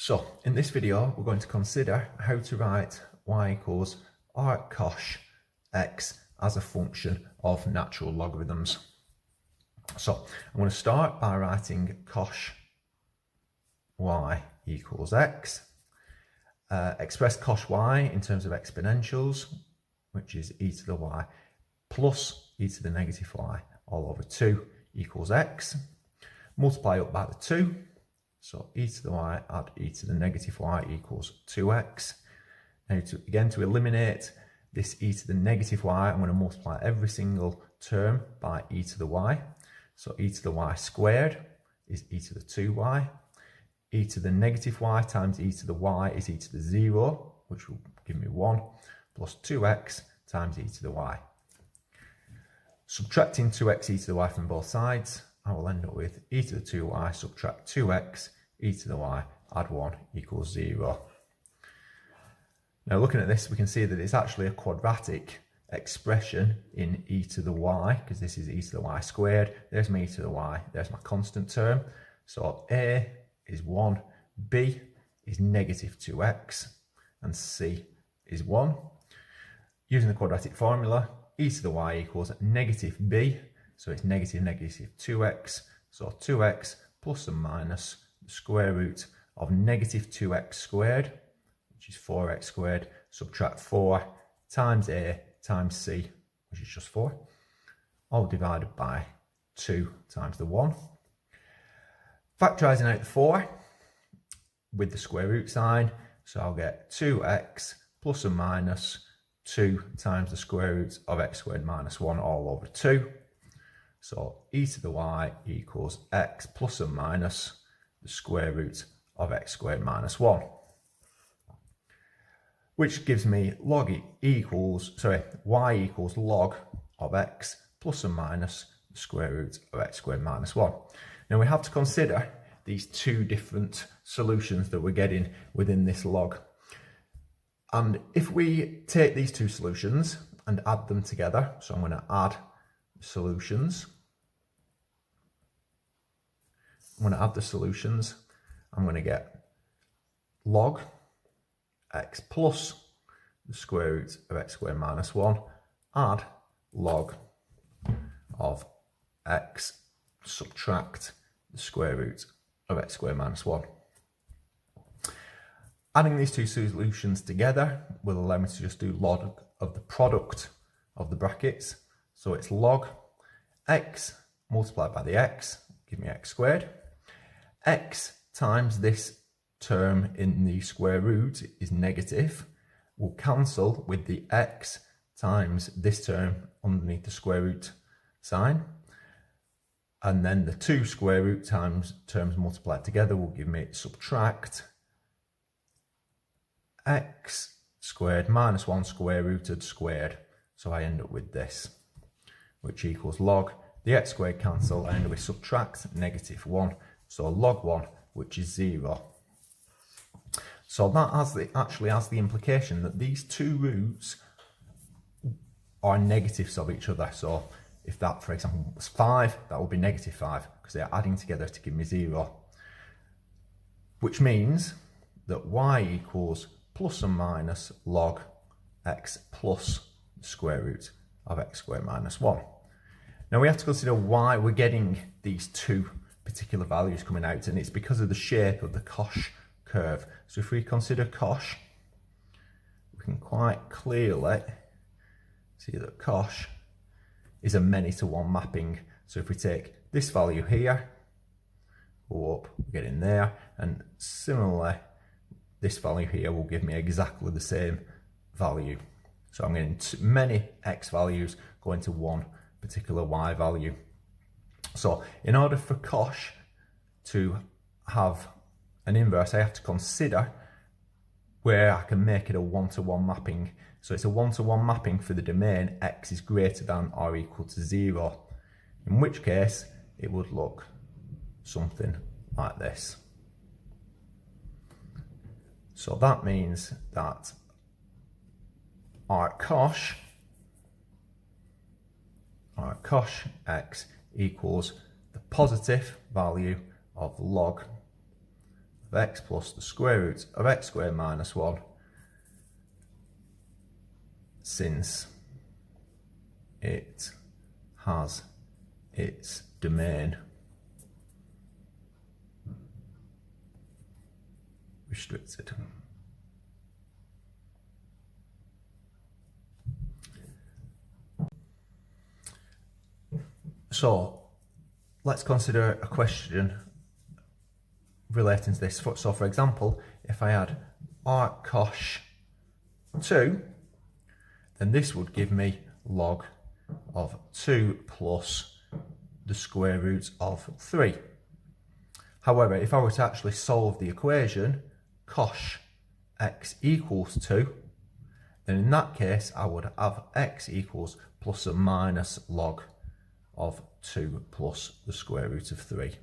So in this video, we're going to consider how to write y equals arcosh x as a function of natural logarithms. So I'm going to start by writing cosh y equals x. Express cosh y in terms of exponentials, which is e to the y plus e to the negative y all over 2 equals x. Multiply up by the 2. So e to the y add e to the negative y equals 2x. Now to eliminate this e to the negative y, I'm going to multiply every single term by e to the y. So e to the y squared is e to the 2y. E to the negative y times e to the y is e to the 0, which will give me 1, plus 2x times e to the y. Subtracting 2x e to the y from both sides, I will end up with e to the 2y subtract 2x e to the y add 1 equals 0. Now looking at this, we can see that it's actually a quadratic expression in e to the y, because this is e to the y squared. There's my e to the y, there's my constant term. So a is 1, b is negative 2x, and c is 1. Using the quadratic formula, e to the y equals negative b, so it's negative 2x, so 2x plus and minus the square root of negative 2x squared, which is 4x squared, subtract 4 times a times c, which is just 4, all divided by 2 times the 1. Factorising out the 4 with the square root sign, so I'll get 2x plus and minus 2 times the square root of x squared minus 1 all over 2. So e to the y equals x plus and minus the square root of x squared minus 1. Which gives me y equals log of x plus and minus the square root of x squared minus 1. Now we have to consider these two different solutions that we're getting within this log. And if we take these two solutions and add them together, so I'm going to add solutions. I'm going to add the solutions. I'm going to get log x plus the square root of x squared minus 1, add log of x subtract the square root of x squared minus 1. Adding these two solutions together will allow me to just do log of the product of the brackets. So it's log x multiplied by the x, give me x squared. X times this term in the square root is negative, will cancel with the x times this term underneath the square root sign. And then the two square root times terms multiplied together will give me subtract x squared minus 1 square rooted squared. So I end up with this, which equals log. The x squared cancel, I end up with subtract negative 1. So log 1, which is 0. So that actually has the implication that these two roots are negatives of each other. So if that, for example, was 5, that would be negative 5, because they're adding together to give me 0. Which means that y equals plus and minus log x plus the square root of x squared minus 1. Now we have to consider why we're getting these two particular values coming out, and it's because of the shape of the cosh curve. So if we consider cosh, we can quite clearly see that cosh is a many to one mapping. So if we take this value here, go up, get in there, and similarly this value here will give me exactly the same value. So I'm getting many x values going to one particular y value. So in order for cosh to have an inverse, I have to consider where I can make it a one-to-one mapping. So it's a one-to-one mapping for the domain x is greater than or equal to 0, in which case it would look something like this. So that means that our cosh x equals the positive value of log of x plus the square root of x squared minus 1, since it has its domain restricted. So let's consider a question relating to this. So for example, if I had arcosh 2, then this would give me log of 2 plus the square root of 3. However, if I were to actually solve the equation cosh x equals 2, then in that case I would have x equals plus or minus log of 2 plus the square root of 3.